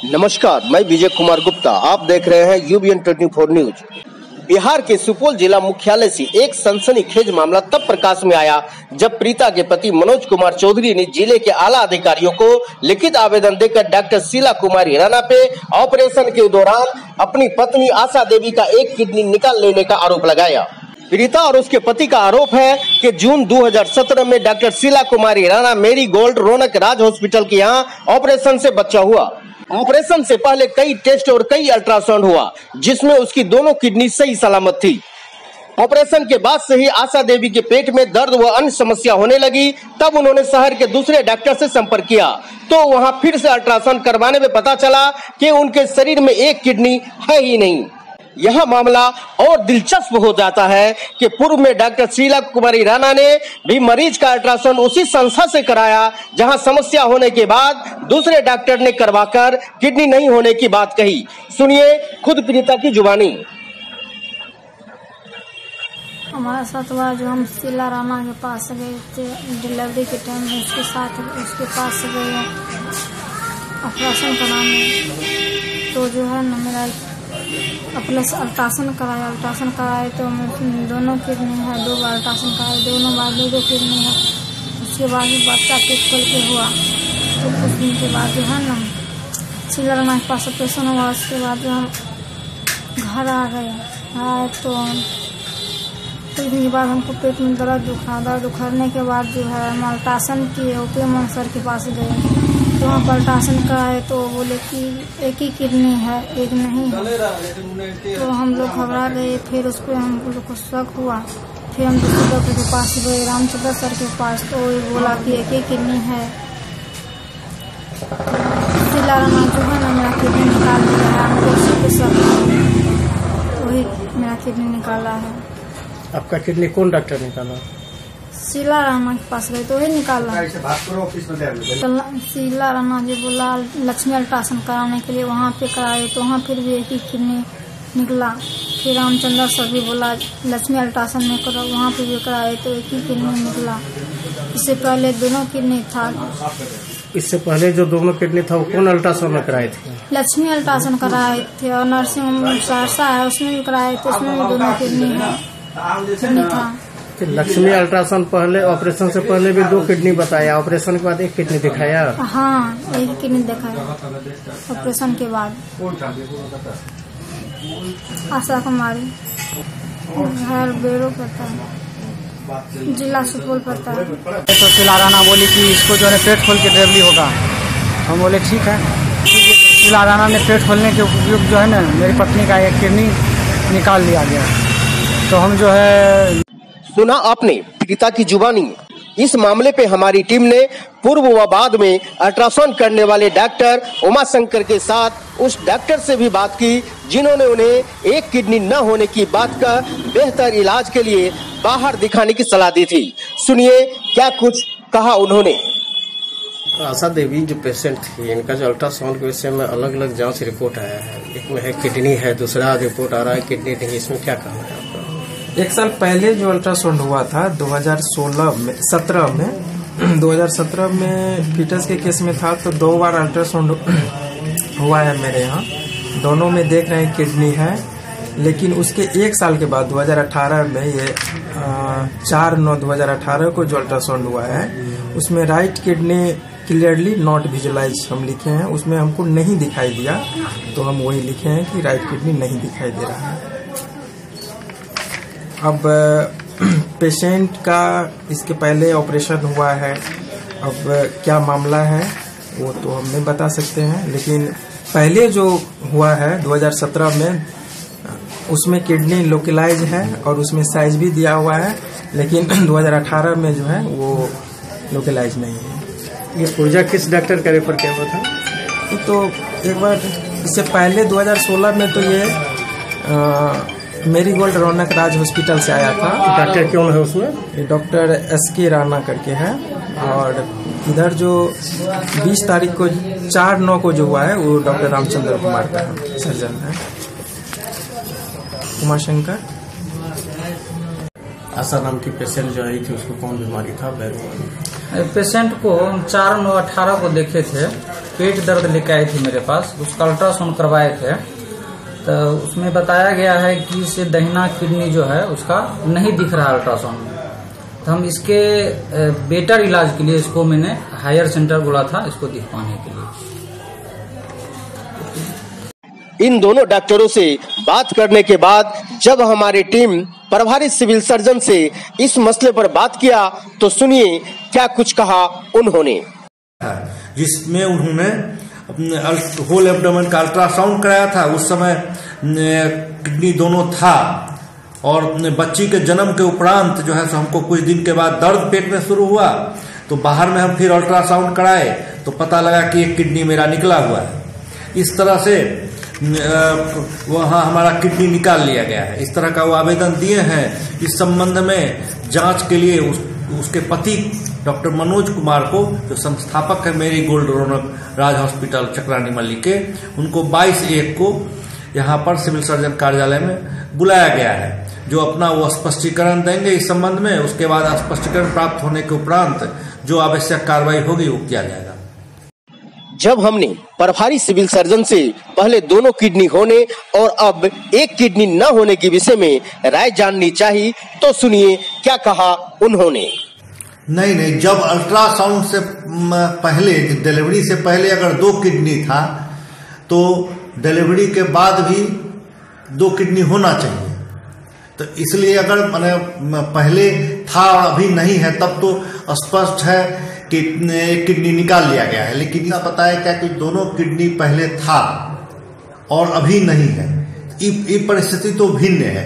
नमस्कार, मैं विजय कुमार गुप्ता। आप देख रहे हैं यूबीएन 24 न्यूज। बिहार के सुपौल जिला मुख्यालय से एक सनसनीखेज मामला तब प्रकाश में आया जब प्रीता के पति मनोज कुमार चौधरी ने जिले के आला अधिकारियों को लिखित आवेदन देकर डॉक्टर शीला कुमारी राणा पे ऑपरेशन के दौरान अपनी पत्नी आशा देवी का एक किडनी निकाल लेने का आरोप लगाया। प्रीता और उसके पति का आरोप है कि जून 2017 में डॉक्टर शीला कुमारी राणा मेरी गोल्ड रौनक राज हॉस्पिटल के यहाँ ऑपरेशन से बच्चा हुआ। ऑपरेशन से पहले कई टेस्ट और कई अल्ट्रासाउंड हुआ जिसमें उसकी दोनों किडनी सही सलामत थी। ऑपरेशन के बाद से ही आशा देवी के पेट में दर्द व अन्य समस्या होने लगी। तब उन्होंने शहर के दूसरे डॉक्टर से संपर्क किया तो वहां फिर से अल्ट्रासाउंड करवाने में पता चला कि उनके शरीर में एक किडनी है ही नहीं। यह मामला और दिलचस्प हो जाता है कि पूर्व में डॉक्टर शीला कुमारी राणा ने भी मरीज का अल्ट्रासाउंड उसी संस्था से कराया जहां समस्या होने के बाद दूसरे डॉक्टर ने करवाकर किडनी नहीं होने की बात कही। सुनिए खुद प्रीता की जुबानी। हमारा साथ हुआ जो हम शीला राणा के पास गए थे डिलीवरी के टाइम में, उसके पास गए ऑपरेशन कराने। तो जो है ना मेरा अपने अल्ट्रासाउंड कराए तो दोनों किडनी है। 2 बार अल्ट्रासाउंड कराए, दोनों बार 2 किडनी है। उसके बाद बच्चा पेट खोल के हुआ तो कुछ दिन के बाद जो है ना शीला राणा के पास ऑपरेशन हुआ। उसके बाद जो हम घर आ गए तो कुछ दिन के बाद हमको पेट में दर्द उखड़ने के बाद जो है हम अल्ट्रासाउंड किए। ओपीएम सर के पास गए तो वहाँ पर अल्ट्रासाउंड कराए तो बोले कि एक ही किडनी है, एक नहीं है। तो हम लोग घबरा गए। फिर उस पर हम लोग को शक हुआ। फिर हम दूसरे डॉक्टर के पास गए, रामचंद्र सर के पास, तो वही बोला कि एक ही किडनी है। शीला राणा जो है ना मेरा किडनी निकाल दिया है। हम लोग उसी पे शक वही मेरा किडनी निकाला है। आपका किडनी कौन डॉक्टर निकाला? शीला राणा के पास गए तो वही निकाला। शीला राणा जी बोला लक्ष्मी अल्ट्रासाउंड कराने के लिए, वहाँ पे कराए तो वहाँ फिर भी एक ही किडनी निकला। फिर रामचंद्र सर भी बोला लक्ष्मी अल्ट्रासाउंड में करो, वहाँ पे भी कराए तो एक ही किडनी निकला। इससे पहले दोनों किडनी था। इससे पहले जो दोनों किडनी था वो कौन अल्ट्रासाउंड में कराए थे? लक्ष्मी अल्ट्रासाउंड कराए थे और नर्सिंग होम सहरसा है उसमें भी कराए थे, उसमें भी दोनों किडनी था। लक्ष्मी अल्ट्रासाउंड पहले ऑपरेशन से पहले भी 2 किडनी बताया, ऑपरेशन के बाद एक किडनी दिखाया। हाँ, एक किडनी दिखाया ऑपरेशन के बाद। आशा कुमारी, घर बेरो पड़ता है, जिला सुपौल पड़ता है। तो शीला राणा बोली कि इसको जो है पेट खोल के डिलीवरी होगा। हम बोले ठीक है। शीला राणा ने पेट खोलने के उपयोग जो है ना मेरी पत्नी का एक किडनी निकाल लिया गया। तो हम जो है सुना आपने प्रीता की जुबानी। इस मामले पे हमारी टीम ने पूर्व व बाद में अल्ट्रासाउंड करने वाले डॉक्टर उमाशंकर के साथ उस डॉक्टर से भी बात की जिन्होंने उन्हें एक किडनी न होने की बात का बेहतर इलाज के लिए बाहर दिखाने की सलाह दी थी। सुनिए क्या कुछ कहा उन्होंने। आशा देवी जो पेशेंट थी, इनका जो अल्ट्रासाउंड के विषय में अलग अलग जांच रिपोर्ट आया है। एक में है किडनी है, दूसरा रिपोर्ट आ रहा है किडनी नहीं। इसमें क्या कहना है आपका? 1 साल पहले जो अल्ट्रासाउंड हुआ था 2017 में फीटस के केस में था तो 2 बार अल्ट्रासाउंड हुआ है मेरे यहाँ। दोनों में देख रहे हैं किडनी है। लेकिन उसके 1 साल के बाद 2018 में ये 4/9/2018 को जो अल्ट्रासाउंड हुआ है उसमें right kidney clearly not visualise हम लिखे हैं, उसमें हमको नहीं दिखाई दिया। तो हम वही लिखे हैं कि राइट किडनी नहीं दिखाई दे रहा है। अब पेशेंट का इसके पहले ऑपरेशन हुआ है। अब क्या मामला है वो तो हम नहीं बता सकते हैं। लेकिन पहले जो हुआ है 2017 में उसमें किडनी लोकलाइज है और उसमें साइज भी दिया हुआ है। लेकिन 2018 में जो है वो लोकलाइज नहीं है। ये पुर्जा किस डॉक्टर का रेफर किया हुआ था? तो एक बार इससे पहले 2016 में तो ये मेरी गोल्ड रौनक राज हॉस्पिटल से आया था। डॉक्टर कौन है उसमें? डॉक्टर SK राणा करके है। और इधर जो 20 तारीख को 4/9 को जो हुआ है वो डॉक्टर रामचंद्र कुमार का सर्जन है। उमाशंकर। आशा नाम की पेशेंट जो आई थी उसको कौन बीमारी था? पेशेंट को 4/9/18 को देखे थे। पेट दर्द लेके आई थी मेरे पास, उसका अल्ट्रासाउंड करवाए थे। तो उसमें बताया गया है कि इसे दाहिना किडनी जो है उसका नहीं दिख रहा अल्ट्रासाउंड में। तो हम इसके बेटर इलाज के लिए इसको मैंने हायर सेंटर बोला था इसको दिखवाने के लिए। इन दोनों डॉक्टरों से बात करने के बाद जब हमारी टीम प्रभारी सिविल सर्जन से इस मसले पर बात किया तो सुनिए क्या कुछ कहा उन्होंने। जिसमें उन्होंने अपने होल एब्डोमेन का अल्ट्रासाउंड कराया था। उस समय किडनी दोनों था और बच्ची के जन्म के उपरांत जो है सो हमको कुछ दिन के बाद दर्द पेट में शुरू हुआ। तो बाहर में हम फिर अल्ट्रासाउंड कराए तो पता लगा कि एक किडनी मेरा निकला हुआ है। इस तरह से वहाँ हमारा किडनी निकाल लिया गया है। इस तरह का वो आवेदन दिए हैं। इस संबंध में जांच के लिए उसके पति डॉक्टर मनोज कुमार को, जो संस्थापक है मेरी गोल्ड रौनक राज हॉस्पिटल चक्रानी मल्ली के, उनको 22/1 को यहाँ पर सिविल सर्जन कार्यालय में बुलाया गया है, जो अपना वो स्पष्टीकरण देंगे इस संबंध में। उसके बाद स्पष्टीकरण प्राप्त होने के उपरांत जो आवश्यक कार्रवाई होगी वो किया जाएगा। जब हमने प्रभारी सिविल सर्जन से पहले दोनों किडनी होने और अब एक किडनी न होने के विषय में राय जाननी चाहिए तो सुनिए क्या कहा उन्होंने। नहीं, जब अल्ट्रासाउंड से पहले, डिलीवरी से पहले अगर 2 किडनी था तो डिलीवरी के बाद भी 2 किडनी होना चाहिए। तो इसलिए अगर मैंने पहले था और अभी नहीं है तब तो स्पष्ट है कि एक किडनी निकाल लिया गया है। लेकिन ऐसा पता है क्या कि दोनों किडनी पहले था और अभी नहीं है। ये परिस्थिति तो भिन्न है।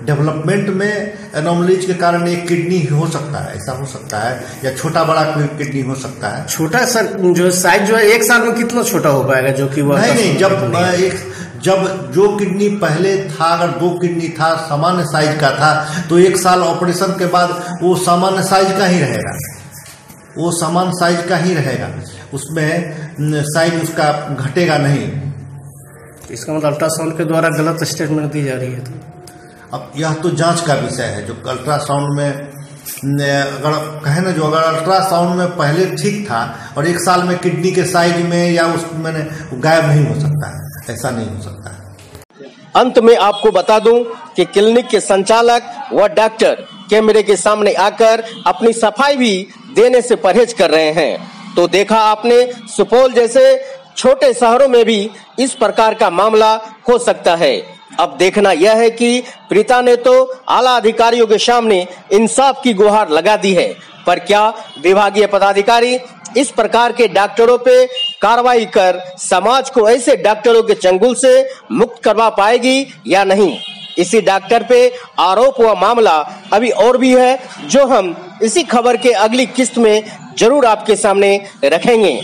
डेवलपमेंट में एनोमलीज के कारण एक किडनी हो सकता है, ऐसा हो सकता है, या छोटा बड़ा कोई किडनी हो सकता है। छोटा सर जो साइज जो है 1 साल में कितना छोटा हो पाएगा जो कि वह नहीं, जब जो किडनी पहले था, अगर 2 किडनी था सामान्य साइज का था तो 1 साल ऑपरेशन के बाद वो सामान्य साइज का ही रहेगा। वो सामान्य साइज का ही रहेगा, उसमें साइज उसका घटेगा नहीं। इसका मतलब अल्ट्रासाउंड के द्वारा गलत स्टेटमेंट दी जा रही है। तो अब यह तो जांच का विषय है। जो अल्ट्रासाउंड में अगर कहे ना, जो अगर अल्ट्रासाउंड में पहले ठीक था और 1 साल में किडनी के साइज में या उसमें गायब नहीं हो सकता है, ऐसा नहीं हो सकता है। अंत में आपको बता दूं कि क्लिनिक के संचालक व डॉक्टर कैमरे के सामने आकर अपनी सफाई भी देने से परहेज कर रहे हैं। तो देखा आपने, सुपौल जैसे छोटे शहरों में भी इस प्रकार का मामला हो सकता है। अब देखना यह है कि प्रीता ने तो आला अधिकारियों के सामने इंसाफ की गुहार लगा दी है, पर क्या विभागीय पदाधिकारी इस प्रकार के डॉक्टरों पे कार्रवाई कर समाज को ऐसे डॉक्टरों के चंगुल से मुक्त करवा पाएगी या नहीं। इसी डॉक्टर पे आरोप व मामला अभी और भी है, जो हम इसी खबर के अगली किस्त में जरूर आपके सामने रखेंगे।